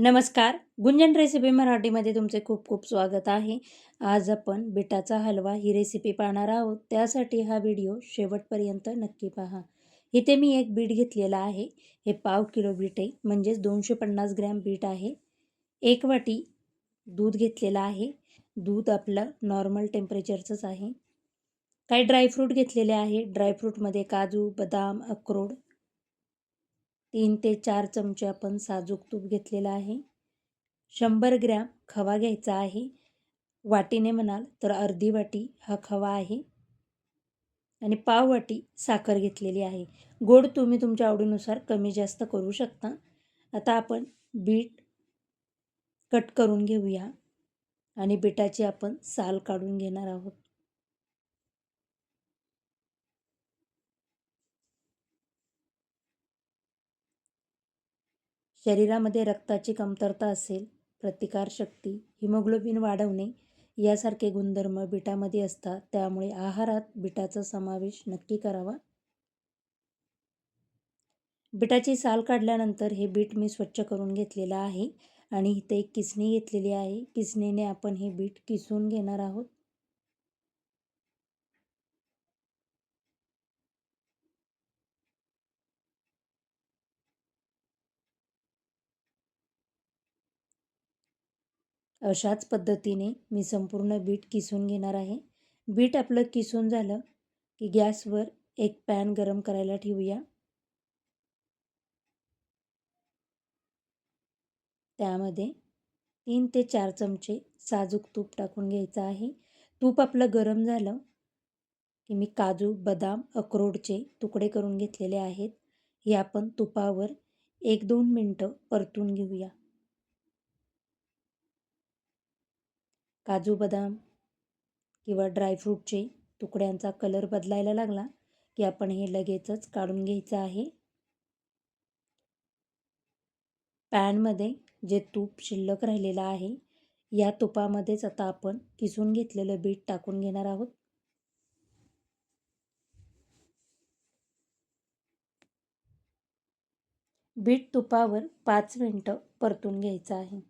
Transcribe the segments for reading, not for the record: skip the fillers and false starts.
नमस्कार. गुंजन रेसिपी मराठीमध्ये तुमचे खूप खूप स्वागत आहे. आज आपण बीटाचा हलवा ही रेसिपी पाहणार आहोत. त्यासाठी हा व्हिडिओ शेवटपर्यंत नक्की पहा. इथे मी एक बीट घेतलेला आहे. हे पाव किलो बीट आहे, म्हणजेच 250 ग्रॅम बीट आहे. 1 वाटी दूध घेतलेलं आहे. दूध आपलं नॉर्मल टेम्परेचरचंच आहे. काही ड्रायफ्रूट घेतलेले आहे. ड्रायफ्रूटमध्ये काजू, बदाम, अक्रोड, 3 ते 4 चमचे आपण साजूक तूप घेतलेलं आहे. 100 ग्रॅम खवा घ्यायचा आहे. वाटीने म्हणाल तर अर्धी वाटी हा खवा आहे आणि पाव वाटी साखर घेतलेली आहे. गोड तुम्ही तुमच्या आवडीनुसार कमी जास्त करू शकता. आता आपण बीट कट करून घेऊया आणि बीटाची आपण साल काढून घेणार आहोत. शरीरामध्ये रक्ताची कमतरता असेल, प्रतिकारशक्ती, हिमोग्लोबिन वाढवणे यासारखे गुणधर्म बीटामध्ये असतात. त्यामुळे आहारात बीटाचा समावेश नक्की करावा. बीटाची साल काढल्यानंतर हे बीट मी स्वच्छ करून घेतलेलं आहे आणि इथे एक किसणी घेतलेली आहे. किसणीने आपण हे बीट किसून घेणार आहोत. अशाच पद्धतीने मी संपूर्ण बीट किसून घेणार आहे. बीट आपलं किसून झालं की गॅसवर एक पॅन गरम करायला ठेवूया. त्यामध्ये 3 ते 4 चमचे साजूक तूप टाकून घ्यायचं आहे. तूप आपलं गरम झालं की मी काजू, बदाम, अक्रोडचे तुकडे करून घेतलेले आहेत. हे आपण तुपावर 1-2 मिनटं परतून घेऊया. काजू, बदाम किंवा ड्रायफ्रूटचे तुकड्यांचा कलर बदलायला लागला की आपण हे लगेचच काढून घ्यायचं आहे. पॅनमध्ये जे तूप शिल्लक राहिलेलं आहे, या तुपामध्येच आता आपण किसून घेतलेलं बीट टाकून घेणार आहोत. बीट तुपावर 5 मिनटं परतून घ्यायचं आहे.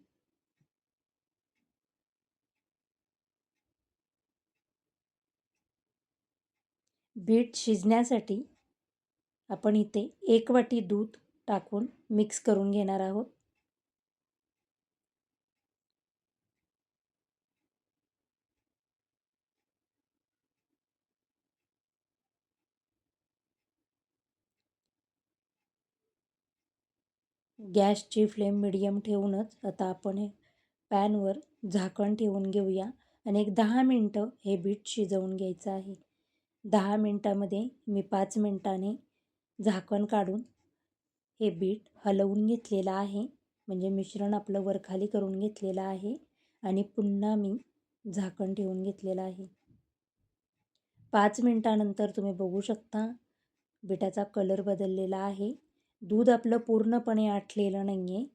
बीट शिजण्यासाठी आपण इथे 1 वाटी दूध टाकून मिक्स करून घेणार आहोत. गॅसची फ्लेम मिडियम ठेवूनच आता आपण हे पॅनवर झाकण ठेवून घेऊया आणि एक 10 मिनटं हे बीट शिजवून घ्यायचं आहे. 10 मिनटामध्ये मी 5 मिनटाने झाकण काढून हे बीट हलवून घेतलेलं आहे. म्हणजे मिश्रण आपलं वरखाली करून घेतलेलं आहे आणि पुन्हा मी झाकण ठेवून घेतलेलं आहे. 5 मिनटानंतर तुम्ही बघू शकता बीटाचा कलर बदललेला आहे. दूध आपलं पूर्णपणे आटलेलं नाही आहे.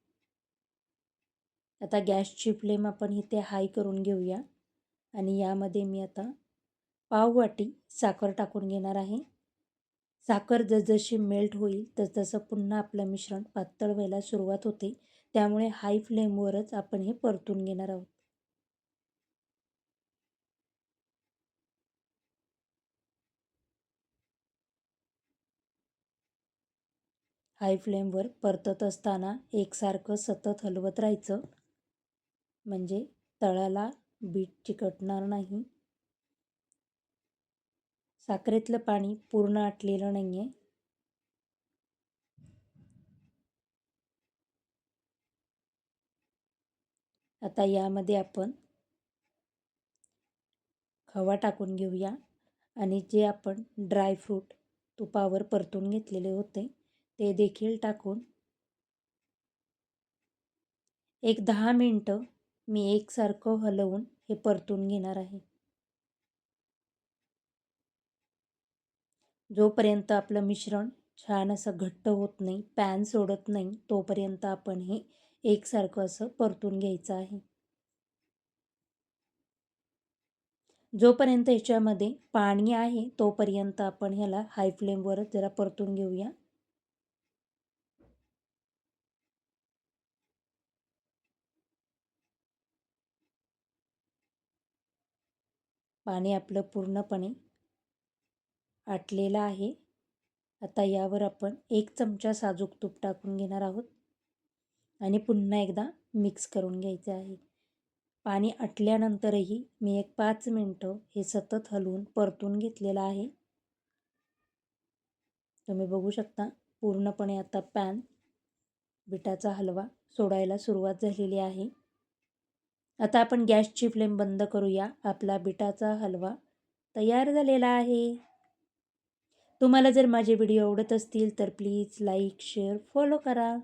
आता गॅसची फ्लेम आपण इथे हाय करून घेऊया आणि यामध्ये मी आता पाव वाटी साखर टाकून घेणार आहे. साखर जसजशी मेल्ट होईल तसतसं पुन्हा आपलं मिश्रण पातळ व्हायला सुरुवात होते. त्यामुळे हाय फ्लेमवरच आपण हे परतून घेणार आहोत. हाय फ्लेमवर परतत असताना एकसारखं सतत हलवत राहायचं, म्हणजे तळाला बीट चिकटणार नाही. साखरेतलं पाणी पूर्ण आटलेलं नाही आहे. आता यामध्ये आपण खवा टाकून घेऊया आणि जे आपण ड्रायफ्रूट तुपावर परतून घेतलेले होते ते देखील टाकून एक 10 मिनटं मी एकसारखं हलवून हे परतून घेणार आहे. जोपर्यंत आपलं मिश्रण छान असं घट्ट होत नाही, पॅन सोडत नाही, तोपर्यंत आपण हे एकसारखं असं परतून घ्यायचं आहे. जोपर्यंत ह्याच्यामध्ये पाणी आहे तोपर्यंत आपण ह्याला हाय फ्लेमवरच जरा परतून घेऊया. पाणी आपलं पूर्णपणे आटलेलं आहे. आता यावर आपण 1 चमचा साजूक तूप टाकून घेणार आहोत आणि पुन्हा एकदा मिक्स करून घ्यायचे आहे. पाणी आटल्यानंतरही मी एक 5 मिनटं हे सतत हलवून परतून घेतलेलं आहे. तुम्ही बघू शकता पूर्णपणे आता बिटाचा हलवा सोडायला सुरुवात झालेली आहे. आता आपण गॅसची फ्लेम बंद करूया. आपला बिटाचा हलवा तयार झालेला आहे. तुम्हाला जर माझे व्हिडिओ आवडत असतील तर प्लीज लाईक, शेअर, फॉलो करा.